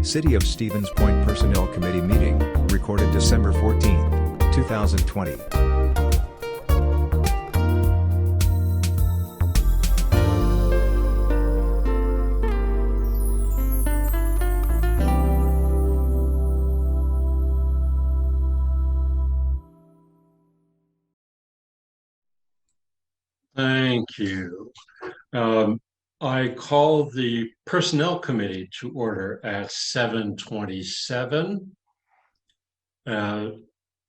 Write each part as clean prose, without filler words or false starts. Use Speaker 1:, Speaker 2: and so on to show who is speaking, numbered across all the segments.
Speaker 1: City of Stevens Point Personnel Committee meeting, recorded December 14, 2020.
Speaker 2: Thank you. I call the Personnel Committee to order at 7:27.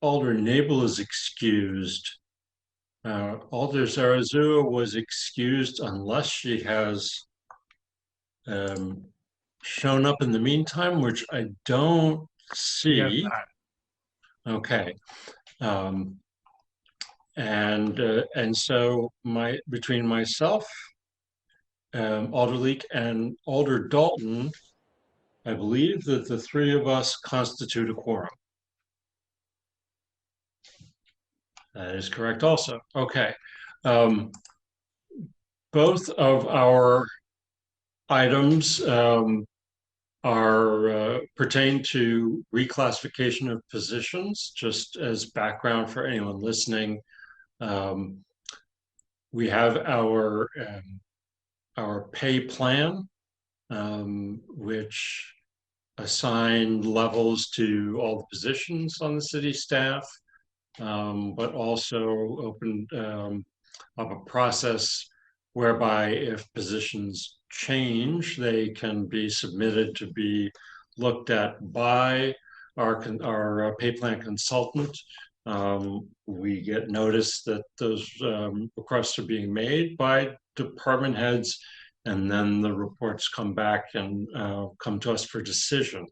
Speaker 2: Alder Nabel is excused. Alder Zarazua was excused unless she has shown up in the meantime, which I don't see. Okay. And so between myself, Alder Leek, and Alder Dalton, I believe that the three of us constitute a quorum. That is correct also. Okay. Both of our items pertain to reclassification of positions. Just as background for anyone listening, we have our pay plan, which assigned levels to all the positions on the city staff, but also opened up a process whereby if positions change, they can be submitted to be looked at by our pay plan consultant. We get notice that those requests are being made by department heads, and then the reports come back and come to us for decision.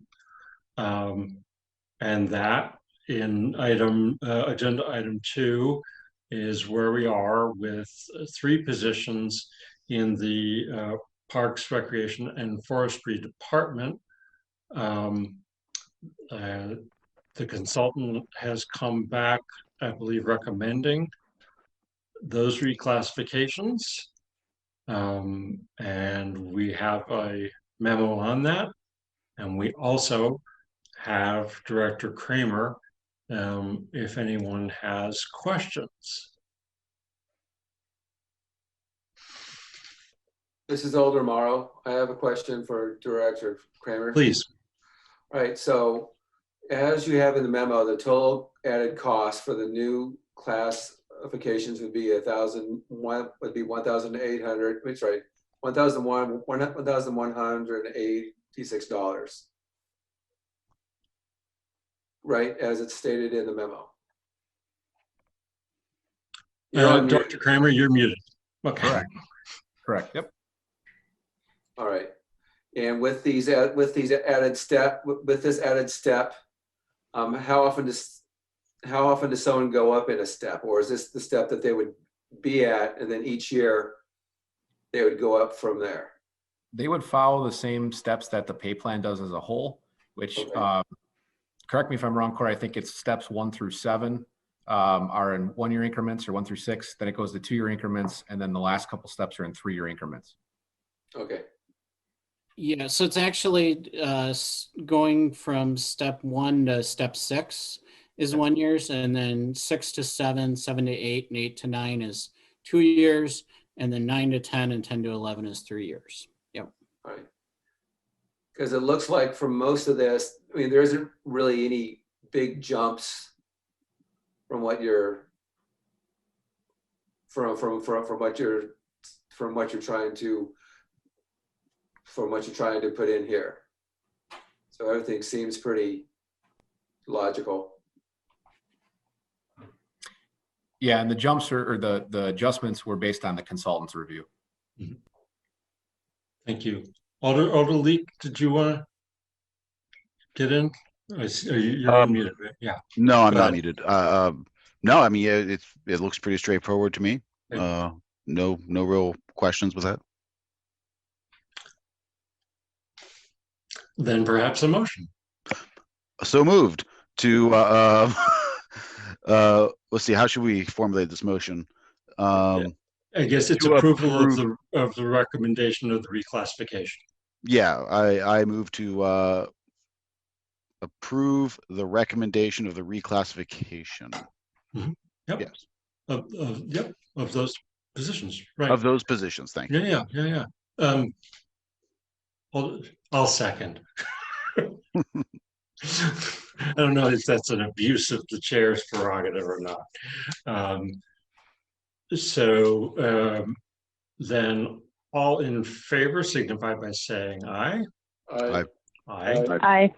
Speaker 2: And that in agenda item 2 is where we are with 3 positions in the Parks, Recreation, and Forestry Department. The consultant has come back, I believe, recommending those reclassifications. And we have a memo on that. And we also have Director Kramer, if anyone has questions.
Speaker 3: This is Alder Morrow. I have a question for Director Kramer.
Speaker 2: Please.
Speaker 3: All right, so as you have in the memo, the total added cost for the new classifications would be $1,186. Right, as it's stated in the memo.
Speaker 2: Dr. Kramer, you're muted. Okay.
Speaker 4: Correct. Yep.
Speaker 3: All right. And with this added step, how often does someone go up in a step, or is this the step that they would be at, and then each year they would go up from there?
Speaker 4: They would follow the same steps that the pay plan does as a whole, which, okay. Correct me if I'm wrong, Corey, I think it's steps 1 through 7 are in 1-year increments, or 1 through 6. Then it goes to 2-year increments, and then the last couple steps are in 3-year increments.
Speaker 3: Okay.
Speaker 5: Yeah, so it's actually going from step 1 to step 6 is 1 year, and then 6 to 7, 7 to 8, and 8 to 9 is 2 years, and then 9 to 10 and 10 to 11 is 3 years. Yep.
Speaker 3: All right. Because it looks like for most of this, I mean, there isn't really any big jumps from what you're trying to put in here. So everything seems pretty logical.
Speaker 4: Yeah, and the jumps or the adjustments were based on the consultant's review.
Speaker 2: Mm-hmm. Thank you. Alder Leek, did you want to get in? You're unmuted, right? Yeah.
Speaker 6: No, I'm not muted. No, I mean, it looks pretty straightforward to me.
Speaker 2: Okay.
Speaker 6: No real questions with that.
Speaker 2: Then perhaps a motion.
Speaker 6: So moved to let's see, how should we formulate this motion?
Speaker 2: I guess it's approval of the recommendation of the reclassification.
Speaker 6: Yeah, I move to approve the recommendation of the reclassification
Speaker 2: Yep.
Speaker 6: Yes.
Speaker 2: Yep, of those positions, right?
Speaker 6: of those positions. Thank you.
Speaker 2: Yeah. I'll second. I don't know if that's an abuse of the chair's prerogative or not. Then all in favor signify by saying aye.
Speaker 3: Aye.
Speaker 2: Aye.
Speaker 7: Aye.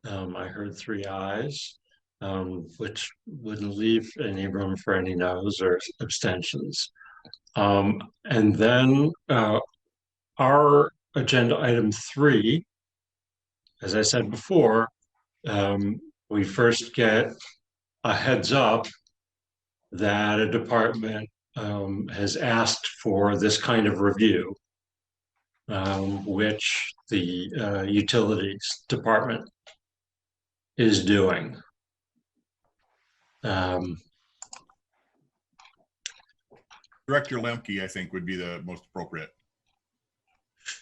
Speaker 2: I heard 3 ayes, which wouldn't leave any room for any noes or abstentions. And then our agenda item 3, as I said before, we first get a heads up that a department has asked for this kind of review, which the utilities department is doing.
Speaker 8: Director Lemke, I think, would be the most appropriate.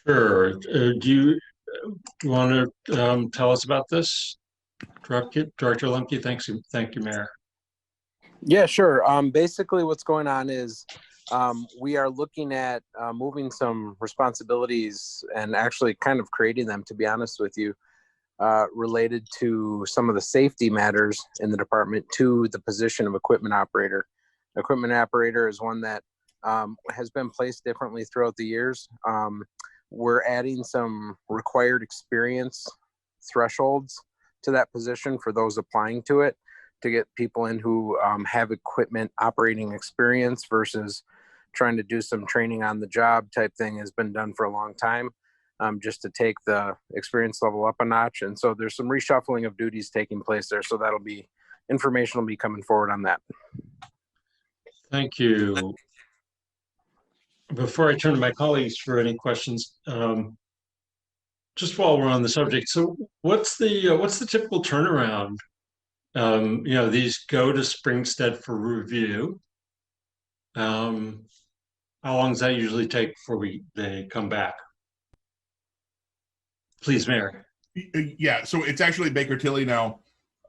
Speaker 2: Sure. Do you want to tell us about this, Director Lemke? Thank you, Mayor.
Speaker 9: Yeah, sure. Basically what's going on is we are looking at moving some responsibilities and actually kind of creating them, to be honest with you, related to some of the safety matters in the department to the position of equipment operator. Equipment operator is one that has been placed differently throughout the years. We're adding some required experience thresholds to that position for those applying to it, to get people in who have equipment operating experience versus trying to do some training on the job type thing has been done for a long time, just to take the experience level up a notch. And so there's some reshuffling of duties taking place there. So that'll be, information will be coming forward on that.
Speaker 2: Thank you. Before I turn to my colleagues for any questions, just while we're on the subject, so what's the typical turnaround? These go to Springstead for review. How long does that usually take before they come back? Please, Mayor.
Speaker 8: Yeah, so it's actually Baker Tilly now,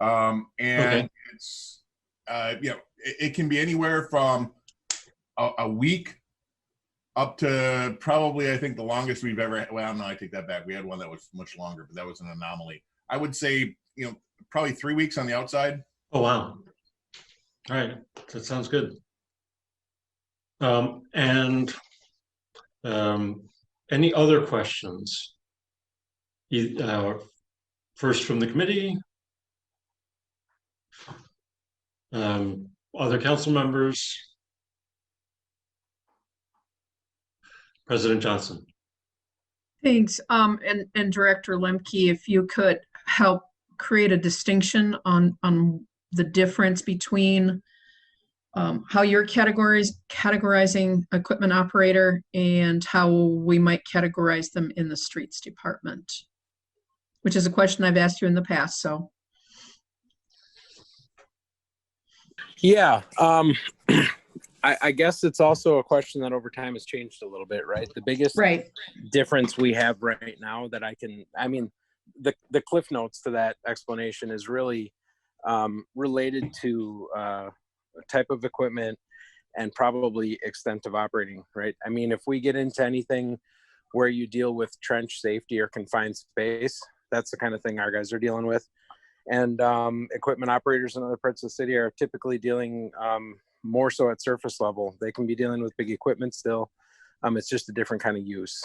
Speaker 8: and
Speaker 2: Okay.
Speaker 8: it's it can be anywhere from a week up to probably, I think the longest we've ever had. Well, no, I take that back. We had one that was much longer, but that was an anomaly. I would say, probably 3 weeks on the outside.
Speaker 2: Oh, wow. All right. That sounds good. Any other questions? First from the committee. Other council members. President Johnson.
Speaker 7: Thanks. And Director Lemke, if you could help create a distinction on the difference between how you're categorizing equipment operator and how we might categorize them in the streets department, which is a question I've asked you in the past. So.
Speaker 9: Yeah. I guess it's also a question that over time has changed a little bit, right? The biggest difference we have right now that the cliff notes to that explanation is really related to type of equipment and probably extent of operating, right? I mean, if we get into anything where you deal with trench safety or confined space, that's the kind of thing our guys are dealing with. And equipment operators in other parts of the city are typically dealing more so at surface level. They can be dealing with big equipment still. It's just a different kind of use.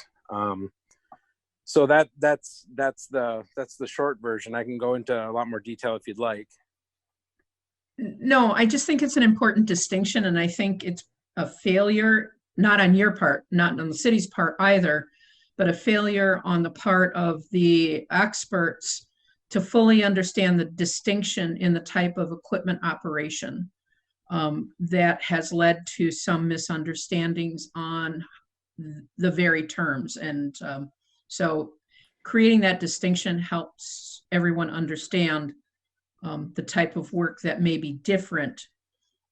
Speaker 9: So that's the short version. I can go into a lot more detail if you'd like.
Speaker 7: No, I just think it's an important distinction, and I think it's a failure, not on your part, not on the city's part either, but a failure on the part of the experts to fully understand the distinction in the type of equipment operation. That has led to some misunderstandings on the very terms. And so creating that distinction helps everyone understand the type of work that may be different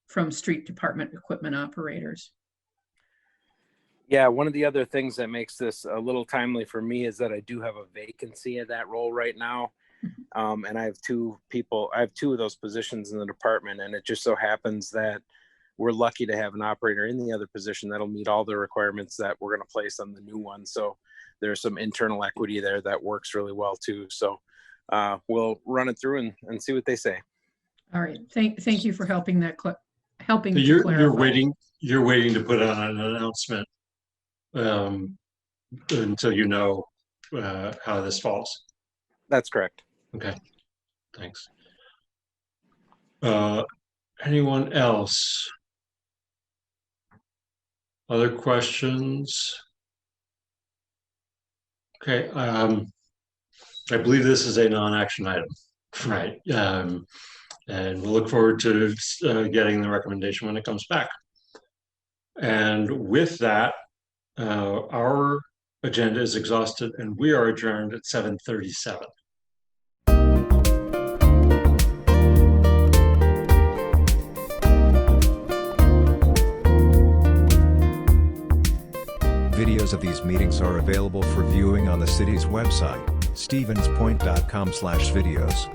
Speaker 7: from street department equipment operators.
Speaker 9: Yeah, one of the other things that makes this a little timely for me is that I do have a vacancy in that role right now. And I have two of those positions in the department, and it just so happens that we're lucky to have an operator in the other position that'll meet all the requirements that we're going to place on the new one. So there's some internal equity there that works really well too. So we'll run it through and see what they say.
Speaker 7: All right. Thank you for helping that helping
Speaker 2: So
Speaker 7: to
Speaker 2: you're
Speaker 7: clarify.
Speaker 2: you're waiting to put on an announcement until you know how this falls.
Speaker 9: That's correct.
Speaker 2: Okay, thanks. Anyone else? Other questions? Okay, I believe this is a non-action item, right? And we'll look forward to getting the recommendation when it comes back. And with that, our agenda is exhausted and we are adjourned at 7:37.
Speaker 1: Videos of these meetings are available for viewing on the city's website, stevenspoint.com/videos.